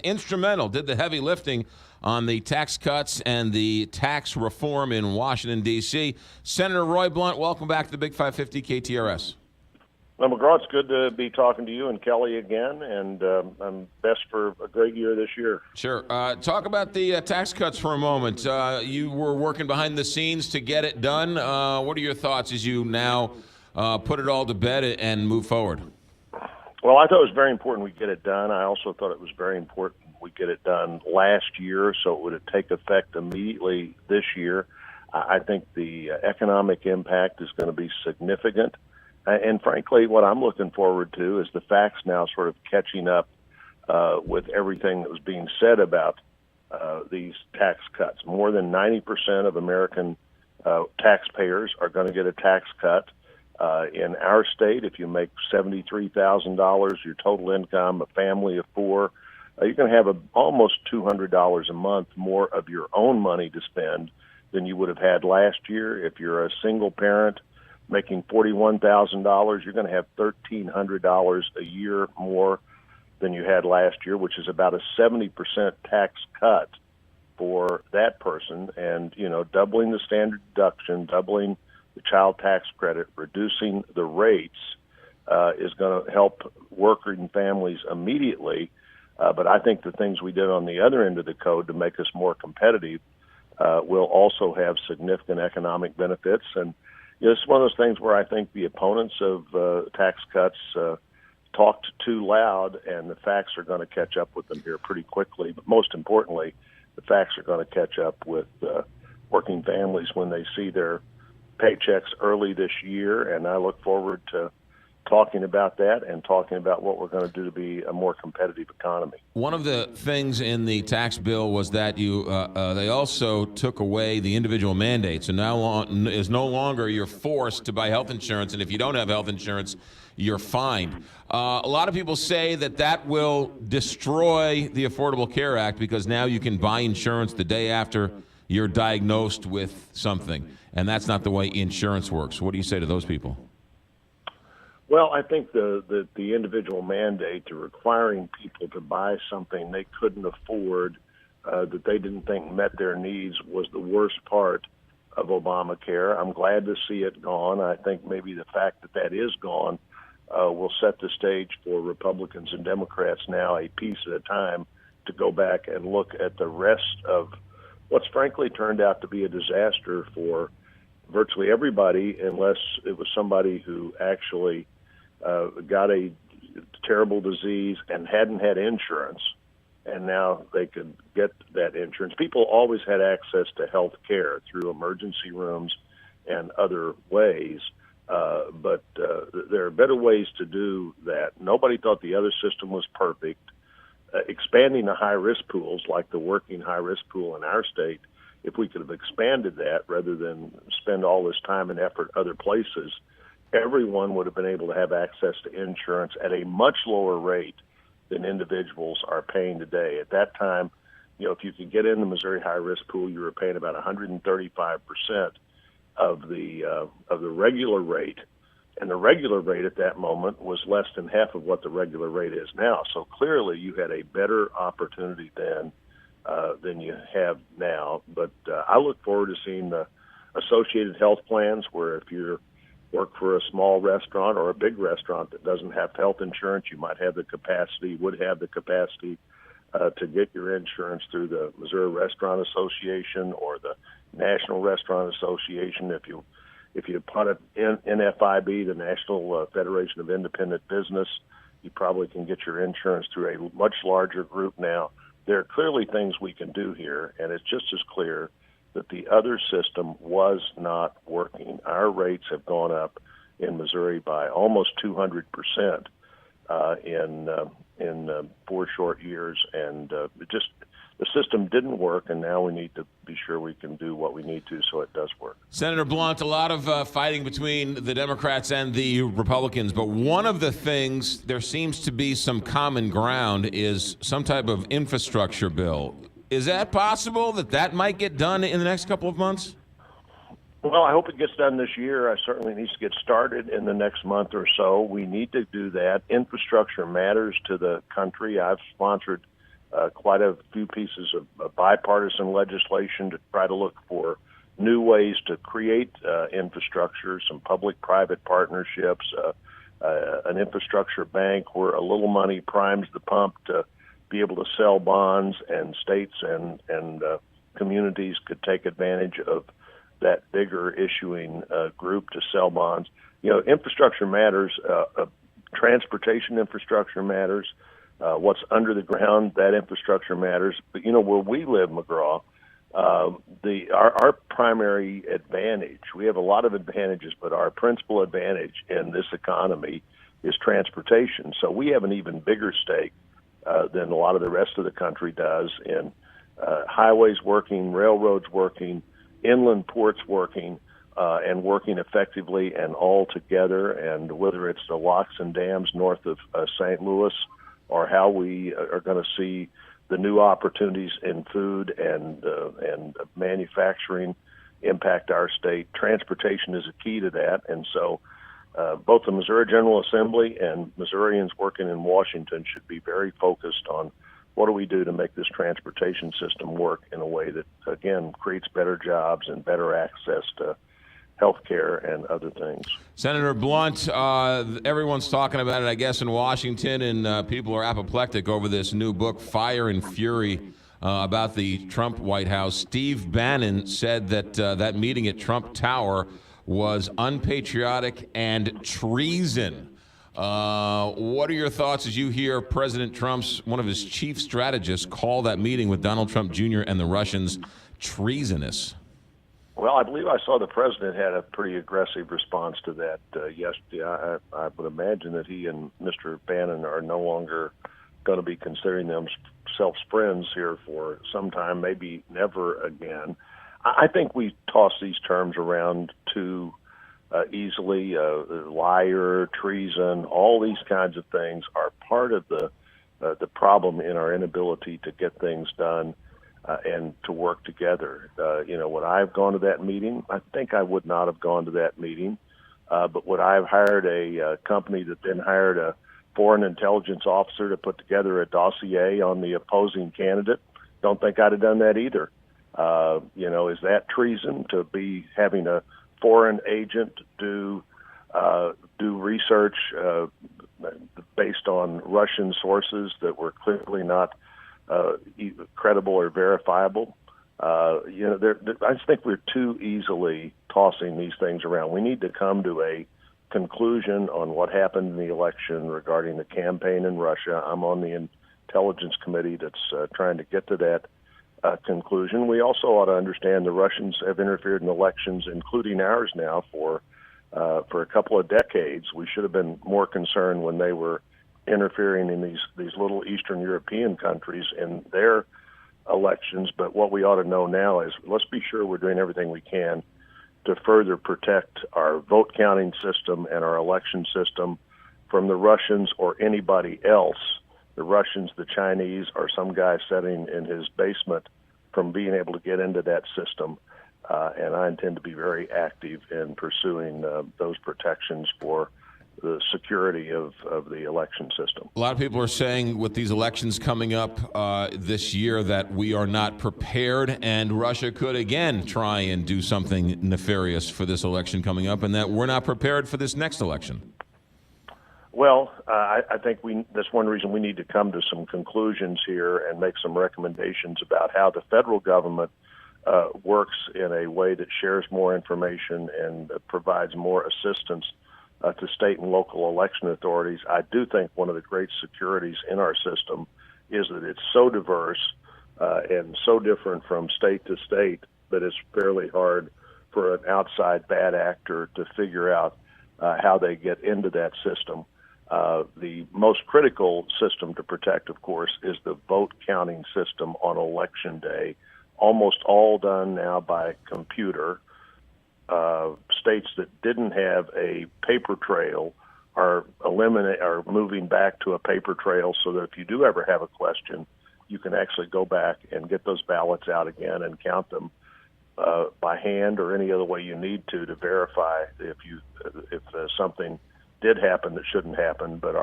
instrumental, did the heavy lifting on the tax cuts and the tax reform in Washington, D.C. Senator Roy Blunt, welcome back to the Big 550 KTRS. Well, McGraw, it's good to be talking to you and Kelly again, and I'm best for a great year this year. Sure. Talk about the tax cuts for a moment. You were working behind the scenes to get it done. What are your thoughts as you now put it all to bed and move forward? Well, I thought it was very important we get it done. I also thought it was very important we get it done last year so it would take effect immediately this year. I think the economic impact is going to be significant. And frankly, what I'm looking forward to is the facts now sort of catching up with everything that was being said about these tax cuts. More than 90% of American taxpayers are going to get a tax cut. In our state, if you make $73,000, your total income, a family of four, you're going to have almost $200 a month more of your own money to spend than you would have had last year. If you're a single parent making $41,000, you're going to have $1,300 a year more than you had last year, which is about a 70% tax cut for that person. And, doubling the standard deduction, doubling the child tax credit, reducing the rates is going to help working families immediately. But I think the things we did on the other end of the code to make us more competitive will also have significant economic benefits. And it's one of those things where I think the opponents of tax cuts talked too loud, and the facts are going to catch up with them here pretty quickly. But most importantly, the facts are going to catch up with working families when they see their paychecks early this year. And I look forward to talking about that and talking about what we're going to do to be a more competitive economy. One of the things in the tax bill was that they also took away the individual mandate. So now is no longer you're forced to buy health insurance, and if you don't have health insurance, you're fined. A lot of people say that will destroy the Affordable Care Act because now you can buy insurance the day after you're diagnosed with something, and that's not the way insurance works. What do you say to those people? Well, I think the individual mandate to requiring people to buy something they couldn't afford, that they didn't think met their needs, was the worst part of Obamacare. I'm glad to see it gone. I think maybe the fact that is gone will set the stage for Republicans and Democrats now, a piece at a time, to go back and look at the rest of what's frankly turned out to be a disaster for virtually everybody, unless it was somebody who actually got a terrible disease and hadn't had insurance, and now they could get that insurance. People always had access to health care through emergency rooms and other ways, but there are better ways to do that. Nobody thought the other system was perfect. Expanding the high-risk pools, like the working high-risk pool in our state, if we could have expanded that rather than spend all this time and effort other places, everyone would have been able to have access to insurance at a much lower rate than individuals are paying today. At that time, if you could get in the Missouri high-risk pool, you were paying about 135% of the regular rate, and the regular rate at that moment was less than half of what the regular rate is now. So clearly, you had a better opportunity then than you have now. But I look forward to seeing the associated health plans, where if you work for a small restaurant or a big restaurant that doesn't have health insurance, you might have the capacity, would have the capacity to get your insurance through the Missouri Restaurant Association or the National Restaurant Association. If you put it in NFIB, the National Federation of Independent Business, you probably can get your insurance through a much larger group now. There are clearly things we can do here, and it's just as clear that the other system was not working. Our rates have gone up in Missouri by almost 200% in 4 short years, and the system didn't work, and now we need to be sure we can do what we need to so it does work. Senator Blunt, a lot of fighting between the Democrats and the Republicans, but one of the things there seems to be some common ground is some type of infrastructure bill. Is that possible that might get done in the next couple of months? Well, I hope it gets done this year. I certainly needs to get started in the next month or so. We need to do that. Infrastructure matters to the country. I've sponsored quite a few pieces of bipartisan legislation to try to look for new ways to create infrastructure, some public-private partnerships, an infrastructure bank where a little money primes the pump to be able to sell bonds, and states and communities could take advantage of that bigger issuing group to sell bonds. Infrastructure matters. Transportation infrastructure matters. What's under the ground, that infrastructure matters. But where we live, McGraw, our primary advantage, we have a lot of advantages, but our principal advantage in this economy is transportation. So we have an even bigger stake than a lot of the rest of the country does in highways working, railroads working, inland ports working, and working effectively and all together. And whether it's the locks and dams north of St. Louis, or how we are going to see the new opportunities in food and manufacturing impact our state. Transportation is a key to that. And so both the Missouri General Assembly and Missourians working in Washington should be very focused on what do we do to make this transportation system work in a way that, again, creates better jobs and better access to health care and other things. Senator Blunt, everyone's talking about it, I guess, in Washington, and people are apoplectic over this new book, Fire and Fury, about the Trump White House. Steve Bannon said that that meeting at Trump Tower was unpatriotic and treason. What are your thoughts as you hear President Trump's, one of his chief strategists, call that meeting with Donald Trump Jr. and the Russians treasonous? Well, I believe I saw the president had a pretty aggressive response to that yesterday. I would imagine that he and Mr. Bannon are no longer going to be considering themselves friends here for some time, maybe never again. I think we toss these terms around too easily. Liar, treason, all these kinds of things are part of the problem in our inability to get things done and to work together. Would I have gone to that meeting? I think I would not have gone to that meeting. But would I have hired a company that then hired a foreign intelligence officer to put together a dossier on the opposing candidate? Don't think I'd have done that either. Is that treason to be having a foreign agent do research based on Russian sources that were clearly not credible or verifiable? I just think we're too easily tossing these things around. We need to come to a conclusion on what happened in the election regarding the campaign in Russia. I'm on the intelligence committee that's trying to get to that conclusion. We also ought to understand the Russians have interfered in elections, including ours now, for a couple of decades. We should have been more concerned when they were interfering in these little Eastern European countries in their elections. But what we ought to know now is let's be sure we're doing everything we can to further protect our vote counting system and our election system from the Russians or anybody else, the Russians, the Chinese, or some guy sitting in his basement, from being able to get into that system. And I intend to be very active in pursuing those protections for the security of the election system. A lot of people are saying with these elections coming up this year that we are not prepared, and Russia could again try and do something nefarious for this election coming up, and that we're not prepared for this next election. Well, I think that's one reason we need to come to some conclusions here and make some recommendations about how the federal government works in a way that shares more information and provides more assistance to state and local election authorities. I do think one of the great securities in our system is that it's so diverse and so different from state to state that it's fairly hard for an outside bad actor to figure out how they get into that system. The most critical system to protect, of course, is the vote counting system on Election Day, almost all done now by computer. States that didn't have a paper trail are moving back to a paper trail, so that if you do ever have a question, you can actually go back and get those ballots out again and count them by hand or any other way you need to verify if something did happen that shouldn't happen. But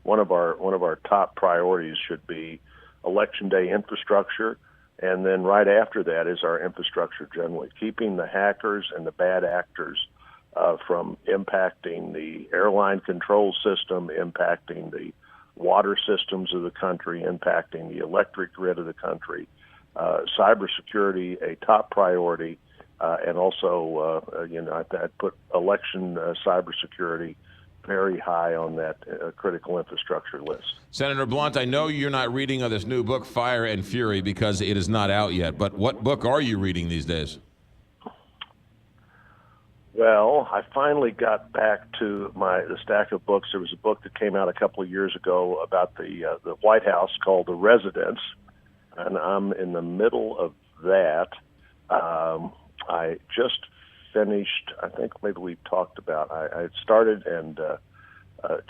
one of our top priorities should be election day infrastructure, and then right after that is our infrastructure generally, keeping the hackers and the bad actors from impacting the airline control system, impacting the water systems of the country, impacting the electric grid of the country. Cybersecurity, a top priority, and also, I'd put election cybersecurity very high on that critical infrastructure list. Senator Blunt, I know you're not reading this new book, Fire and Fury, because it is not out yet, but what book are you reading these days? Well, I finally got back to the stack of books. There was a book that came out a couple of years ago about the White House called The Residence, and I'm in the middle of that. I just finished, I think maybe we talked about, I started and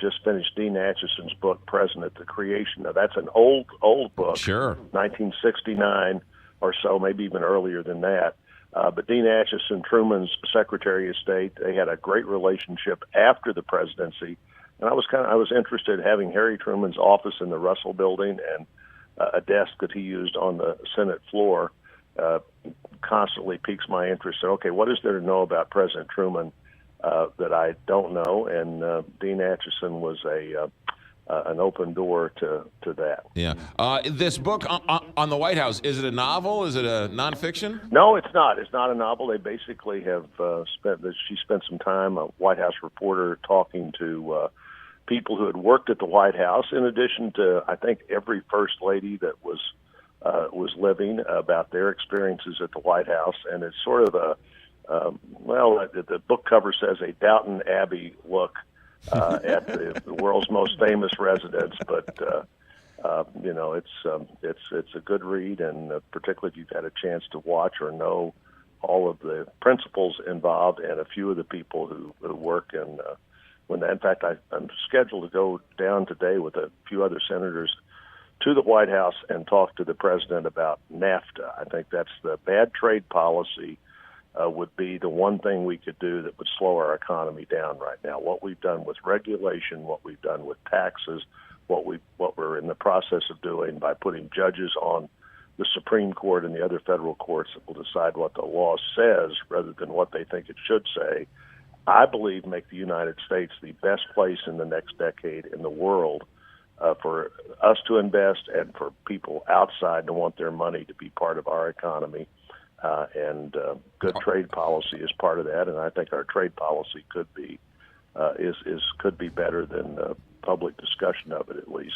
just finished Dean Acheson's book, President, the Creation. Now, that's an old book, Sure. 1969 or so, maybe even earlier than that. But Dean Acheson, Truman's Secretary of State, they had a great relationship after the presidency. And I was interested in having Harry Truman's office in the Russell Building and a desk that he used on the Senate floor constantly piques my interest. So, okay, what is there to know about President Truman that I don't know? And Dean Acheson was an open door to that. Yeah. This book on the White House, is it a novel? Is it a nonfiction? No, it's not. It's not a novel. They basically have she spent some time, a White House reporter, talking to people who had worked at the White House, in addition to, I think, every first lady that was living, about their experiences at the White House. And it's sort of the book cover says a Downton Abbey look at the world's most famous residence, but it's a good read, and particularly if you've had a chance to watch or know all of the principles involved and a few of the people who work in in fact, I'm scheduled to go down today with a few other senators to the White House and talk to the president about NAFTA. I think that's the bad trade policy would be the one thing we could do that would slow our economy down right now. What we've done with regulation, what we've done with taxes, what we're in the process of doing by putting judges on the Supreme Court and the other federal courts that will decide what the law says rather than what they think it should say, I believe make the United States the best place in the next decade in the world for us to invest and for people outside to want their money to be part of our economy. And good trade policy is part of that, and I think our trade policy could be could be better than public discussion of it, at least.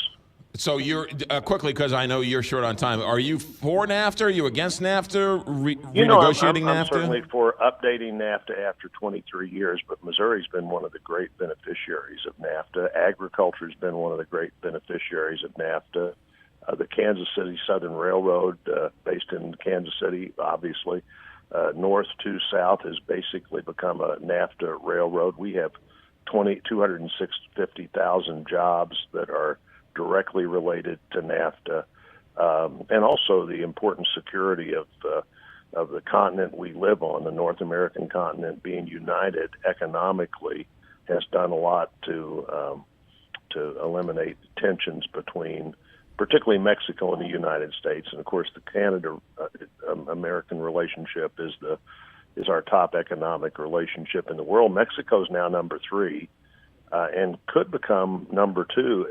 So you're quickly, because I know you're short on time. Are you for NAFTA? Are you against NAFTA? Renegotiating I'm NAFTA? certainly for updating NAFTA after 23 years, but Missouri's been one of the great beneficiaries of NAFTA. Agriculture's been one of the great beneficiaries of NAFTA. The Kansas City Southern Railroad, based in Kansas City, obviously, north to south, has basically become a NAFTA railroad. We have 250,000 jobs that are directly related to NAFTA, and also the important security of the continent we live on, the North American continent, being united economically, has done a lot to eliminate tensions between, particularly Mexico and the United States. And of course, the Canada-American relationship is our top economic relationship in the world. Mexico's now number 3. And could become number 2,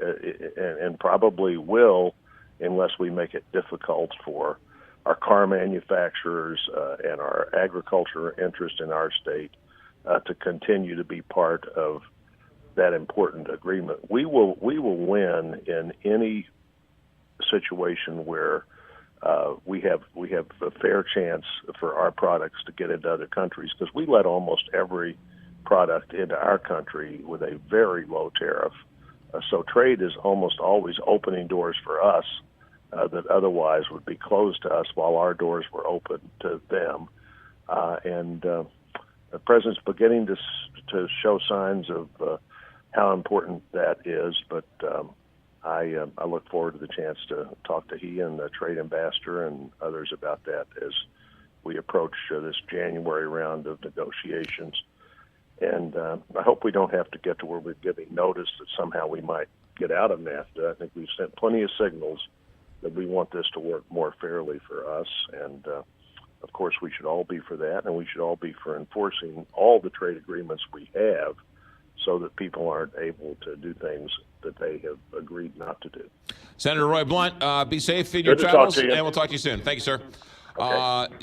and probably will, unless we make it difficult for our car manufacturers and our agriculture interest in our state to continue to be part of that important agreement. We will win in any situation where we have a fair chance for our products to get into other countries, because we let almost every product into our country with a very low tariff. So trade is almost always opening doors for us that otherwise would be closed to us, while our doors were open to them. And the president's beginning to show signs of how important that is, but I look forward to the chance to talk to he and the trade ambassador and others about that as we approach this January round of negotiations. And I hope we don't have to get to where we're giving notice that somehow we might get out of NAFTA. I think we've sent plenty of signals that we want this to work more fairly for us. And of course, we should all be for that, and we should all be for enforcing all the trade agreements we have so that people aren't able to do things that they have agreed not to do. Senator Roy Blunt, be safe in your Good to talk travels, to you. and we'll talk to you soon. Thank you, sir. Okay.